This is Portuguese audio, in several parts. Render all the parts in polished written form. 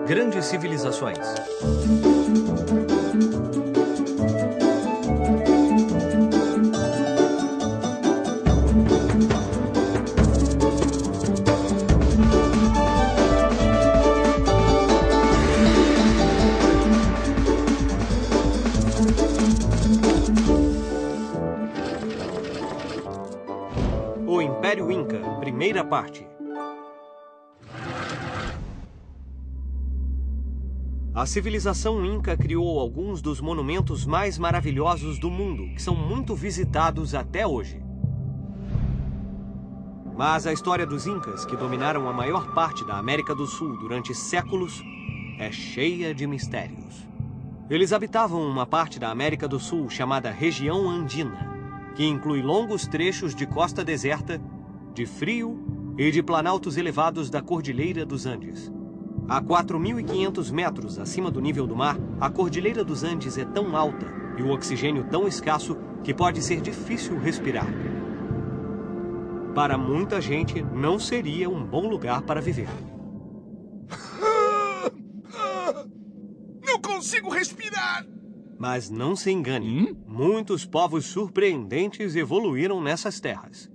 Grandes civilizações. O Império Inca, primeira parte. A civilização Inca criou alguns dos monumentos mais maravilhosos do mundo, que são muito visitados até hoje. Mas a história dos Incas, que dominaram a maior parte da América do Sul durante séculos, é cheia de mistérios. Eles habitavam uma parte da América do Sul chamada região andina, que inclui longos trechos de costa deserta, de frio e de planaltos elevados da Cordilheira dos Andes. A 4.500 metros acima do nível do mar, a Cordilheira dos Andes é tão alta e o oxigênio tão escasso que pode ser difícil respirar. Para muita gente, não seria um bom lugar para viver. Não consigo respirar! Mas não se engane, muitos povos surpreendentes evoluíram nessas terras.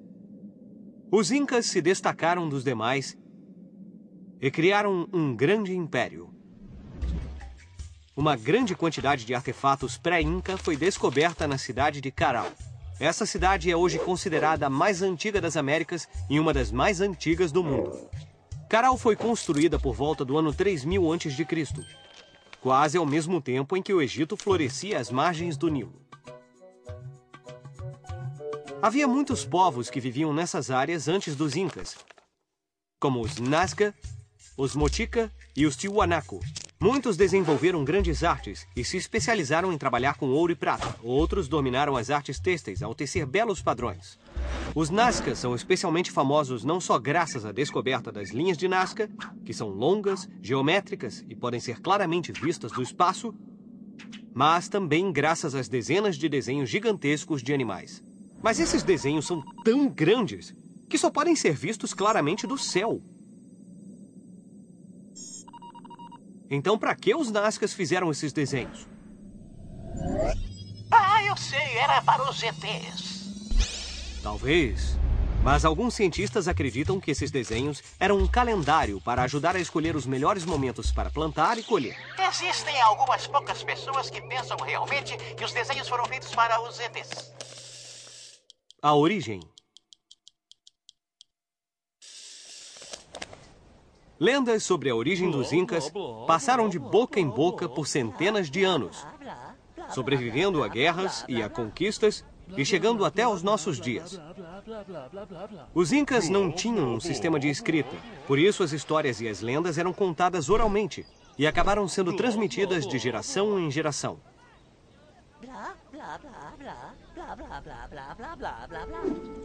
Os Incas se destacaram dos demais e criaram um grande império. Uma grande quantidade de artefatos pré-Inca foi descoberta na cidade de Caral. Essa cidade é hoje considerada a mais antiga das Américas e uma das mais antigas do mundo. Caral foi construída por volta do ano 3000 a.C., quase ao mesmo tempo em que o Egito florescia às margens do Nilo. Havia muitos povos que viviam nessas áreas antes dos Incas, como os Nazca, os Mochica e os Tiwanaku. Muitos desenvolveram grandes artes e se especializaram em trabalhar com ouro e prata. Outros dominaram as artes têxteis ao tecer belos padrões. Os Nazca são especialmente famosos não só graças à descoberta das linhas de Nazca, que são longas, geométricas e podem ser claramente vistas do espaço, mas também graças às dezenas de desenhos gigantescos de animais. Mas esses desenhos são tão grandes que só podem ser vistos claramente do céu. Então, para que os Nazcas fizeram esses desenhos? Ah, eu sei, era para os ETs. Talvez. Mas alguns cientistas acreditam que esses desenhos eram um calendário para ajudar a escolher os melhores momentos para plantar e colher. Existem algumas poucas pessoas que pensam realmente que os desenhos foram feitos para os ETs. A origem. Lendas sobre a origem dos Incas passaram de boca em boca por centenas de anos, sobrevivendo a guerras e a conquistas e chegando até os nossos dias. Os Incas não tinham um sistema de escrita, por isso as histórias e as lendas eram contadas oralmente e acabaram sendo transmitidas de geração em geração.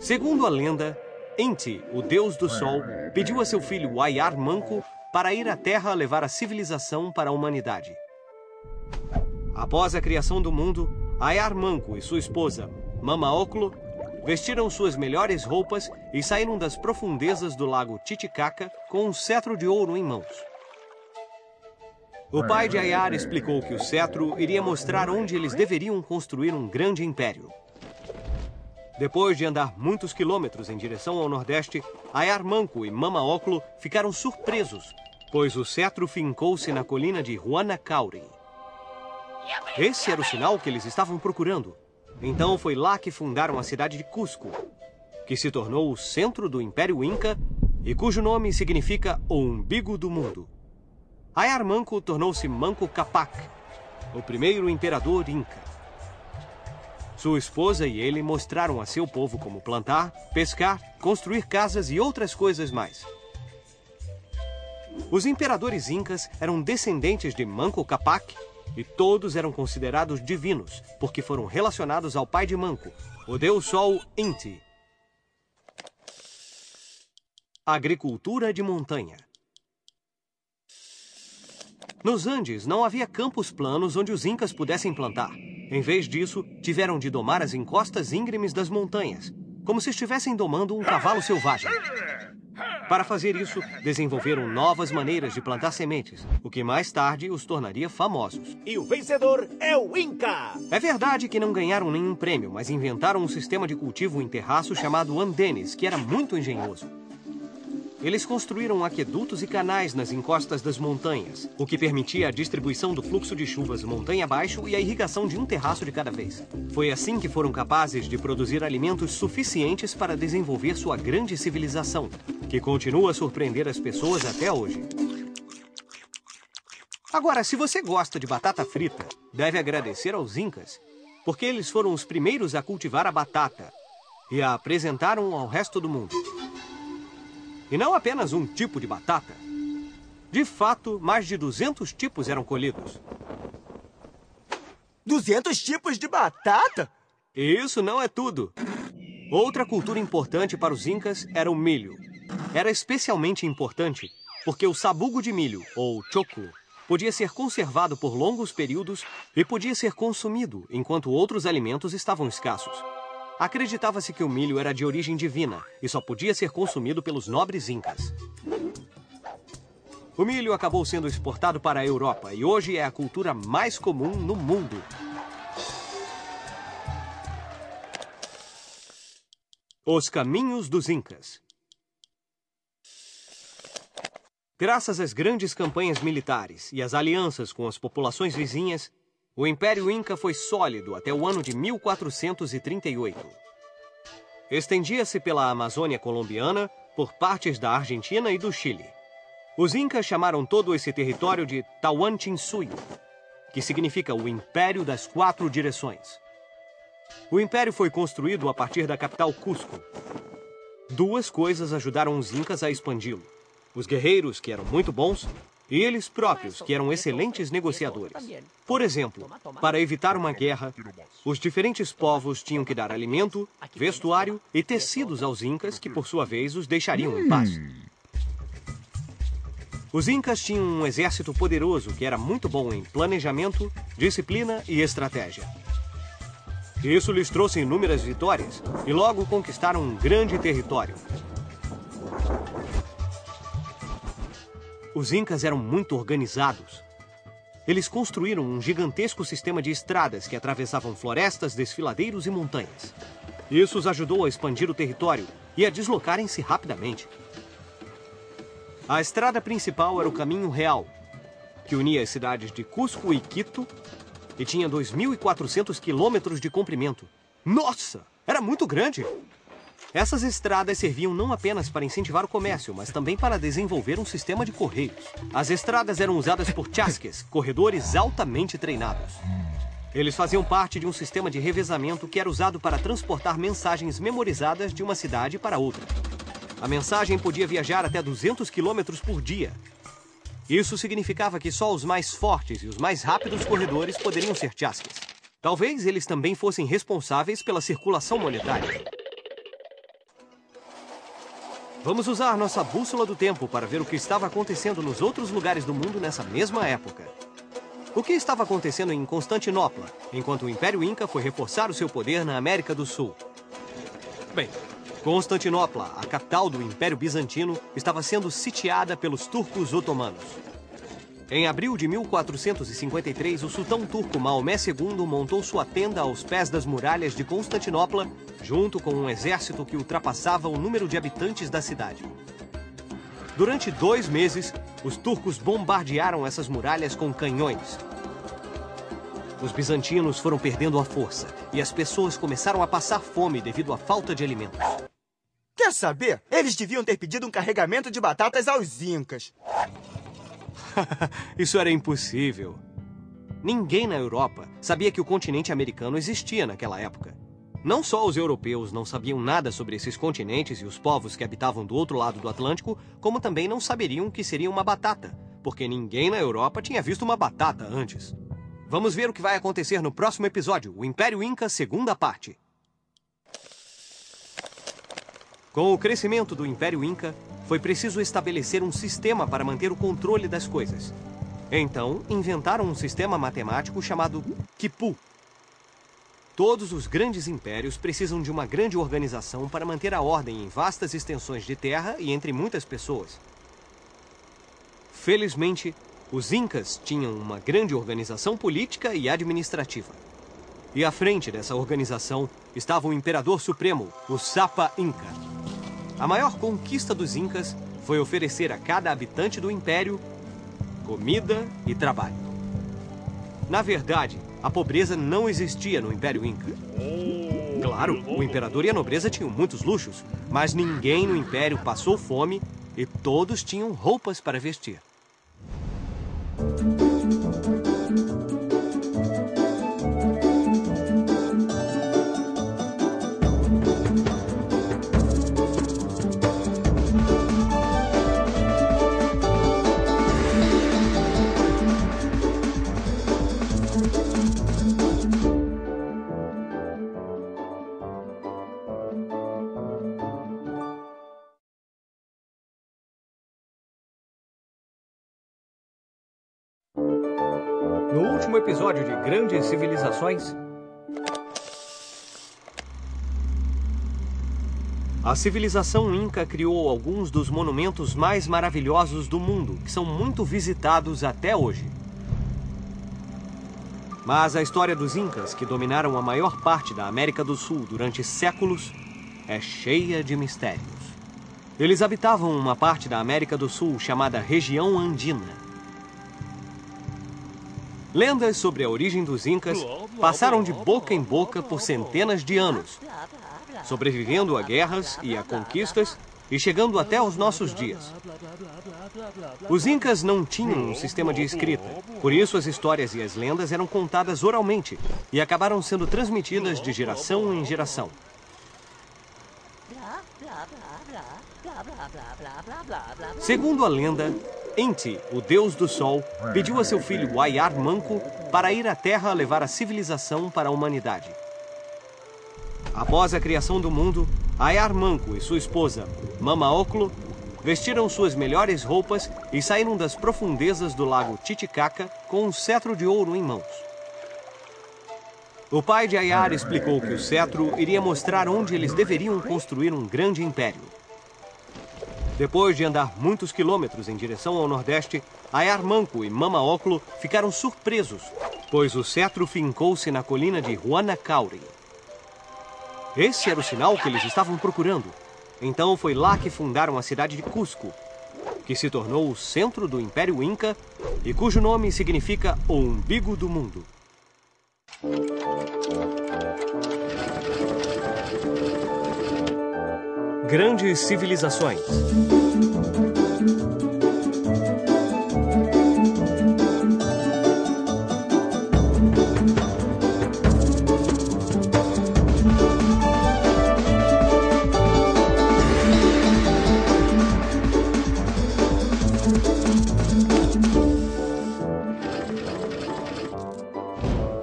Segundo a lenda, Inti, o deus do sol, pediu a seu filho Ayar Manco para ir à Terra levar a civilização para a humanidade. Após a criação do mundo, Ayar Manco e sua esposa, Mama Oclo, vestiram suas melhores roupas e saíram das profundezas do lago Titicaca com um cetro de ouro em mãos. O pai de Ayar explicou que o cetro iria mostrar onde eles deveriam construir um grande império. Depois de andar muitos quilômetros em direção ao nordeste, Ayar Manco e Mama Oclo ficaram surpresos, pois o cetro fincou-se na colina de Huanacauri. Esse era o sinal que eles estavam procurando. Então foi lá que fundaram a cidade de Cusco, que se tornou o centro do Império Inca e cujo nome significa o umbigo do mundo. Ayar Manco tornou-se Manco Capac, o primeiro imperador Inca. Sua esposa e ele mostraram a seu povo como plantar, pescar, construir casas e outras coisas mais. Os imperadores incas eram descendentes de Manco Capac e todos eram considerados divinos, porque foram relacionados ao pai de Manco, o deus Sol Inti. Agricultura de montanha. Nos Andes não havia campos planos onde os incas pudessem plantar. Em vez disso, tiveram de domar as encostas íngremes das montanhas. como se estivessem domando um cavalo selvagem. Para fazer isso, desenvolveram novas maneiras de plantar sementes, o que mais tarde os tornaria famosos. E o vencedor é o Inca! É verdade que não ganharam nenhum prêmio, mas inventaram um sistema de cultivo em terraço chamado andenes, que era muito engenhoso. Eles construíram aquedutos e canais nas encostas das montanhas, o que permitia a distribuição do fluxo de chuvas montanha abaixo e a irrigação de um terraço de cada vez. Foi assim que foram capazes de produzir alimentos suficientes para desenvolver sua grande civilização, que continua a surpreender as pessoas até hoje. Agora, se você gosta de batata frita, deve agradecer aos Incas, porque eles foram os primeiros a cultivar a batata e a apresentaram ao resto do mundo. E não apenas um tipo de batata. De fato, mais de 200 tipos eram colhidos. 200 tipos de batata? E isso não é tudo. Outra cultura importante para os Incas era o milho. Era especialmente importante porque o sabugo de milho, ou choclo, podia ser conservado por longos períodos e podia ser consumido enquanto outros alimentos estavam escassos. Acreditava-se que o milho era de origem divina e só podia ser consumido pelos nobres incas. O milho acabou sendo exportado para a Europa e hoje é a cultura mais comum no mundo. Os caminhos dos Incas. Graças às grandes campanhas militares e às alianças com as populações vizinhas, o Império Inca foi sólido até o ano de 1438. Estendia-se pela Amazônia colombiana, por partes da Argentina e do Chile. Os Incas chamaram todo esse território de Tahuantinsuyo, que significa o Império das Quatro Direções. O império foi construído a partir da capital Cusco. Duas coisas ajudaram os Incas a expandi-lo: os guerreiros, que eram muito bons, e eles próprios, que eram excelentes negociadores. Por exemplo, para evitar uma guerra, os diferentes povos tinham que dar alimento, vestuário e tecidos aos Incas, que por sua vez os deixariam em paz. Os Incas tinham um exército poderoso que era muito bom em planejamento, disciplina e estratégia. Isso lhes trouxe inúmeras vitórias e logo conquistaram um grande território. Os Incas eram muito organizados. Eles construíram um gigantesco sistema de estradas que atravessavam florestas, desfiladeiros e montanhas. Isso os ajudou a expandir o território e a deslocarem-se rapidamente. A estrada principal era o Caminho Real, que unia as cidades de Cusco e Quito e tinha 2.400 quilômetros de comprimento. Nossa! Era muito grande! Essas estradas serviam não apenas para incentivar o comércio, mas também para desenvolver um sistema de correios. As estradas eram usadas por chasques, corredores altamente treinados. Eles faziam parte de um sistema de revezamento que era usado para transportar mensagens memorizadas de uma cidade para outra. A mensagem podia viajar até 200 quilômetros por dia. Isso significava que só os mais fortes e os mais rápidos corredores poderiam ser chasques. Talvez eles também fossem responsáveis pela circulação monetária. Vamos usar nossa bússola do tempo para ver o que estava acontecendo nos outros lugares do mundo nessa mesma época. O que estava acontecendo em Constantinopla, enquanto o Império Inca foi reforçar o seu poder na América do Sul? Bem, Constantinopla, a capital do Império Bizantino, estava sendo sitiada pelos turcos otomanos. Em abril de 1453, o sultão turco Maomé II montou sua tenda aos pés das muralhas de Constantinopla, junto com um exército que ultrapassava o número de habitantes da cidade. Durante 2 meses, os turcos bombardearam essas muralhas com canhões. Os bizantinos foram perdendo a força e as pessoas começaram a passar fome devido à falta de alimentos. Quer saber? Eles deviam ter pedido um carregamento de batatas aos Incas. Isso era impossível. Ninguém na Europa sabia que o continente americano existia naquela época. Não só os europeus não sabiam nada sobre esses continentes e os povos que habitavam do outro lado do Atlântico, como também não saberiam o que seria uma batata, porque ninguém na Europa tinha visto uma batata antes. Vamos ver o que vai acontecer no próximo episódio, o Império Inca, segunda parte. Com o crescimento do Império Inca, foi preciso estabelecer um sistema para manter o controle das coisas. Então, inventaram um sistema matemático chamado Quipu. Todos os grandes impérios precisam de uma grande organização para manter a ordem em vastas extensões de terra e entre muitas pessoas. Felizmente, os Incas tinham uma grande organização política e administrativa. E à frente dessa organização estava o Imperador Supremo, o Sapa Inca. A maior conquista dos Incas foi oferecer a cada habitante do império comida e trabalho. Na verdade, a pobreza não existia no Império Inca. Claro, o imperador e a nobreza tinham muitos luxos, mas ninguém no império passou fome e todos tinham roupas para vestir. No último episódio de Grandes Civilizações, a civilização Inca criou alguns dos monumentos mais maravilhosos do mundo, que são muito visitados até hoje. Mas a história dos Incas, que dominaram a maior parte da América do Sul durante séculos, é cheia de mistérios. Eles habitavam uma parte da América do Sul chamada região andina. Lendas sobre a origem dos Incas passaram de boca em boca por centenas de anos, sobrevivendo a guerras e a conquistas e chegando até os nossos dias. Os Incas não tinham um sistema de escrita, por isso as histórias e as lendas eram contadas oralmente e acabaram sendo transmitidas de geração em geração. Segundo a lenda, Inti, o deus do sol, pediu a seu filho Ayar Manco para ir à Terra levar a civilização para a humanidade. Após a criação do mundo, Ayar Manco e sua esposa, Mama Oclo, vestiram suas melhores roupas e saíram das profundezas do lago Titicaca com um cetro de ouro em mãos. O pai de Ayar explicou que o cetro iria mostrar onde eles deveriam construir um grande império. Depois de andar muitos quilômetros em direção ao nordeste, Ayar Manco e Mama Oclo ficaram surpresos, pois o cetro fincou-se na colina de Huanacauri. Esse era o sinal que eles estavam procurando. Então foi lá que fundaram a cidade de Cusco, que se tornou o centro do Império Inca e cujo nome significa o umbigo do mundo. Grandes civilizações.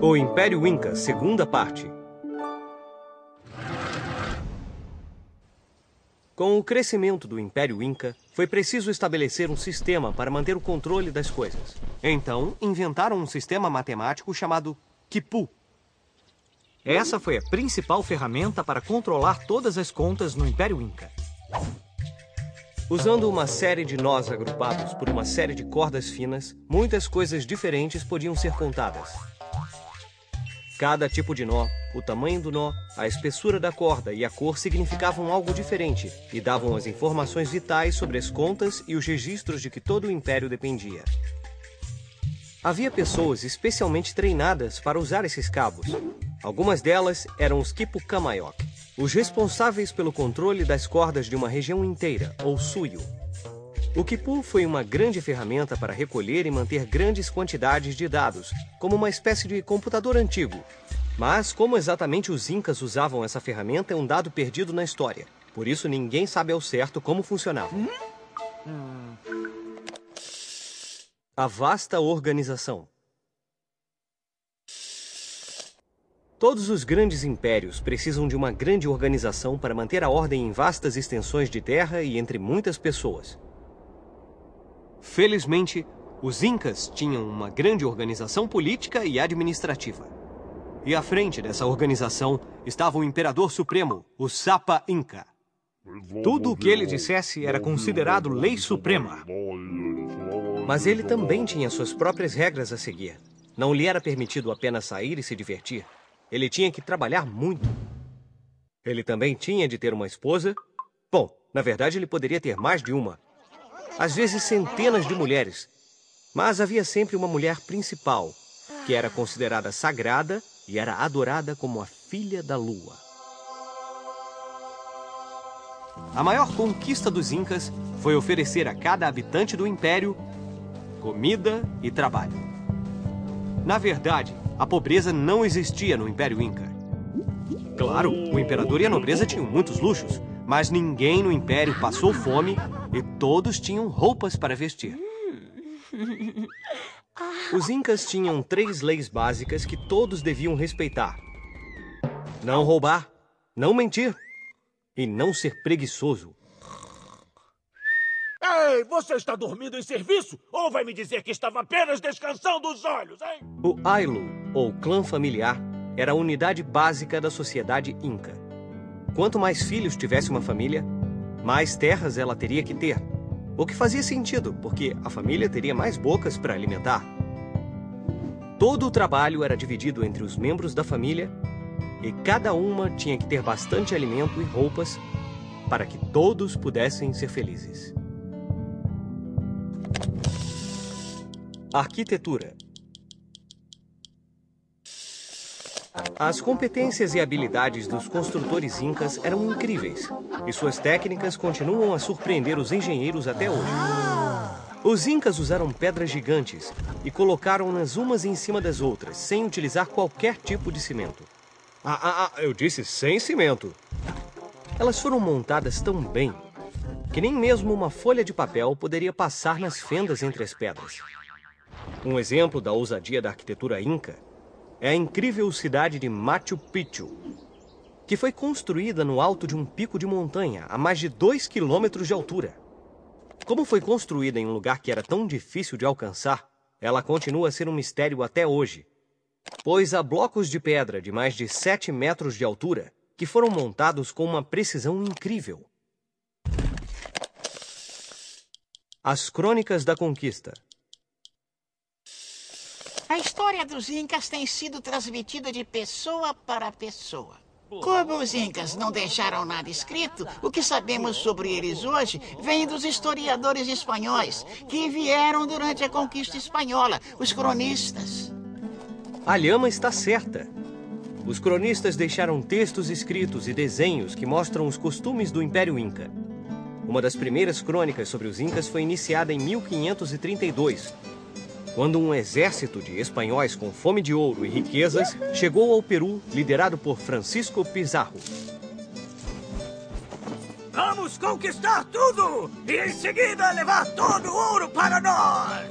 O Império Inca, segunda parte. Com o crescimento do Império Inca, foi preciso estabelecer um sistema para manter o controle das coisas. Então, inventaram um sistema matemático chamado Quipu. Essa foi a principal ferramenta para controlar todas as contas no Império Inca. Usando uma série de nós agrupados por uma série de cordas finas, muitas coisas diferentes podiam ser contadas. Cada tipo de nó, o tamanho do nó, a espessura da corda e a cor significavam algo diferente e davam as informações vitais sobre as contas e os registros de que todo o império dependia. Havia pessoas especialmente treinadas para usar esses cabos. Algumas delas eram os Quipucamayok, os responsáveis pelo controle das cordas de uma região inteira, ou suyo. O Quipu foi uma grande ferramenta para recolher e manter grandes quantidades de dados, como uma espécie de computador antigo. Mas como exatamente os Incas usavam essa ferramenta é um dado perdido na história. Por isso ninguém sabe ao certo como funcionava. A vasta organização. Todos os grandes impérios precisam de uma grande organização para manter a ordem em vastas extensões de terra e entre muitas pessoas. Felizmente, os Incas tinham uma grande organização política e administrativa. E à frente dessa organização estava o Imperador Supremo, o Sapa Inca. Tudo o que ele dissesse era considerado lei suprema. Mas ele também tinha suas próprias regras a seguir. Não lhe era permitido apenas sair e se divertir. Ele tinha que trabalhar muito. Ele também tinha de ter uma esposa. Bom, na verdade, ele poderia ter mais de uma. Às vezes, centenas de mulheres. Mas havia sempre uma mulher principal, que era considerada sagrada e era adorada como a filha da lua. A maior conquista dos Incas foi oferecer a cada habitante do império comida e trabalho. Na verdade, a pobreza não existia no Império Inca. Claro, o imperador e a nobreza tinham muitos luxos, mas ninguém no império passou fome e todos tinham roupas para vestir. Os Incas tinham 3 leis básicas que todos deviam respeitar: não roubar, não mentir e não ser preguiçoso. Ei, você está dormindo em serviço? Ou vai me dizer que estava apenas descansando os olhos, hein? O Ailu, ou clã familiar, era a unidade básica da sociedade Inca. Quanto mais filhos tivesse uma família, mais terras ela teria que ter. O que fazia sentido, porque a família teria mais bocas para alimentar. Todo o trabalho era dividido entre os membros da família e cada uma tinha que ter bastante alimento e roupas para que todos pudessem ser felizes. Arquitetura. As competências e habilidades dos construtores incas eram incríveis, e suas técnicas continuam a surpreender os engenheiros até hoje. Os incas usaram pedras gigantes e colocaram-nas umas em cima das outras, sem utilizar qualquer tipo de cimento. Eu disse sem cimento. Elas foram montadas tão bem que nem mesmo uma folha de papel poderia passar nas fendas entre as pedras. Um exemplo da ousadia da arquitetura inca é a incrível cidade de Machu Picchu, que foi construída no alto de um pico de montanha a mais de 2 quilômetros de altura. Como foi construída em um lugar que era tão difícil de alcançar, ela continua a ser um mistério até hoje, pois há blocos de pedra de mais de 7 metros de altura que foram montados com uma precisão incrível. As Crônicas da Conquista. A história dos Incas tem sido transmitida de pessoa para pessoa. Como os Incas não deixaram nada escrito, o que sabemos sobre eles hoje vem dos historiadores espanhóis, que vieram durante a conquista espanhola, os cronistas. A Lhama está certa. Os cronistas deixaram textos escritos e desenhos que mostram os costumes do Império Inca. Uma das primeiras crônicas sobre os Incas foi iniciada em 1532, quando um exército de espanhóis com fome de ouro e riquezas chegou ao Peru, liderado por Francisco Pizarro. Vamos conquistar tudo e em seguida levar todo o ouro para nós!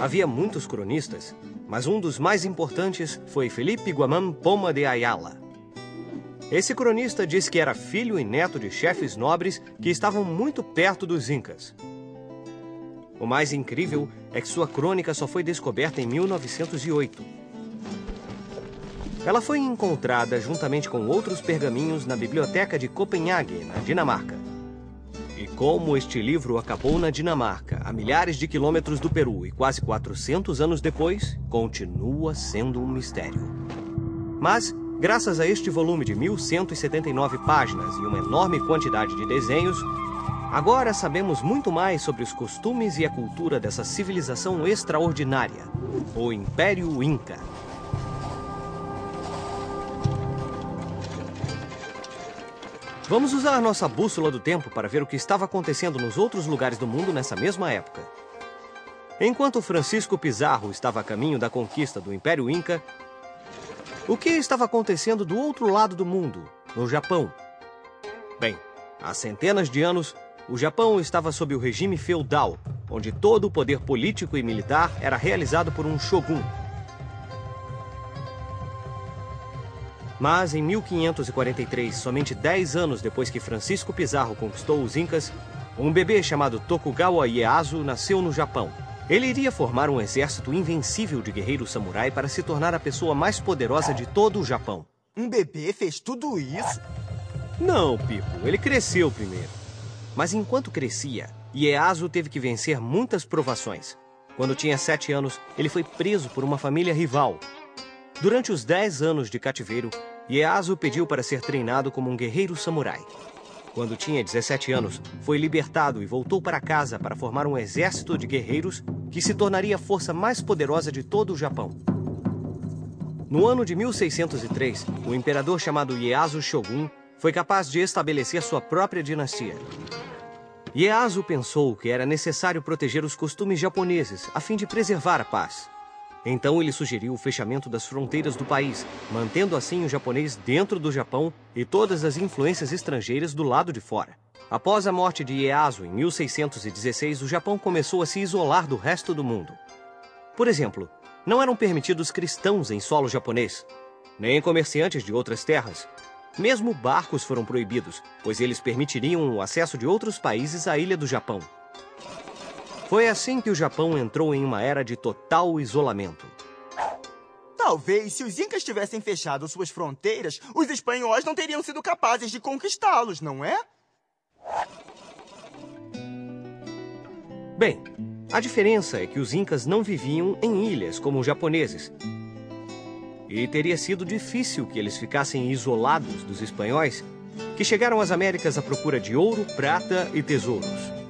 Havia muitos cronistas, mas um dos mais importantes foi Felipe Guamán Poma de Ayala. Esse cronista diz que era filho e neto de chefes nobres que estavam muito perto dos Incas. O mais incrível é que sua crônica só foi descoberta em 1908. Ela foi encontrada juntamente com outros pergaminhos na biblioteca de Copenhague, na Dinamarca. E como este livro acabou na Dinamarca, a milhares de quilômetros do Peru e quase 400 anos depois, continua sendo um mistério. Mas, graças a este volume de 1.179 páginas e uma enorme quantidade de desenhos, agora sabemos muito mais sobre os costumes e a cultura dessa civilização extraordinária, o Império Inca. Vamos usar nossa bússola do tempo para ver o que estava acontecendo nos outros lugares do mundo nessa mesma época. Enquanto Francisco Pizarro estava a caminho da conquista do Império Inca, o que estava acontecendo do outro lado do mundo, no Japão? Bem, há centenas de anos, o Japão estava sob o regime feudal, onde todo o poder político e militar era realizado por um shogun. Mas em 1543, somente 10 anos depois que Francisco Pizarro conquistou os Incas, um bebê chamado Tokugawa Ieyasu nasceu no Japão. Ele iria formar um exército invencível de guerreiros samurai para se tornar a pessoa mais poderosa de todo o Japão. Um bebê fez tudo isso? Não, Pipo, ele cresceu primeiro. Mas enquanto crescia, Ieyasu teve que vencer muitas provações. Quando tinha 7 anos, ele foi preso por uma família rival. Durante os 10 anos de cativeiro, Ieyasu pediu para ser treinado como um guerreiro samurai. Quando tinha 17 anos, foi libertado e voltou para casa para formar um exército de guerreiros que se tornaria a força mais poderosa de todo o Japão. No ano de 1603, o imperador chamado Ieyasu Shogun foi capaz de estabelecer sua própria dinastia. Ieyasu pensou que era necessário proteger os costumes japoneses a fim de preservar a paz. Então ele sugeriu o fechamento das fronteiras do país, mantendo assim o japonês dentro do Japão e todas as influências estrangeiras do lado de fora. Após a morte de Ieyasu em 1616, o Japão começou a se isolar do resto do mundo. Por exemplo, não eram permitidos cristãos em solo japonês, nem comerciantes de outras terras. Mesmo barcos foram proibidos, pois eles permitiriam o acesso de outros países à ilha do Japão. Foi assim que o Japão entrou em uma era de total isolamento. Talvez, se os incas tivessem fechado suas fronteiras, os espanhóis não teriam sido capazes de conquistá-los, não é? Bem, a diferença é que os incas não viviam em ilhas como os japoneses. E teria sido difícil que eles ficassem isolados dos espanhóis, que chegaram às Américas à procura de ouro, prata e tesouros.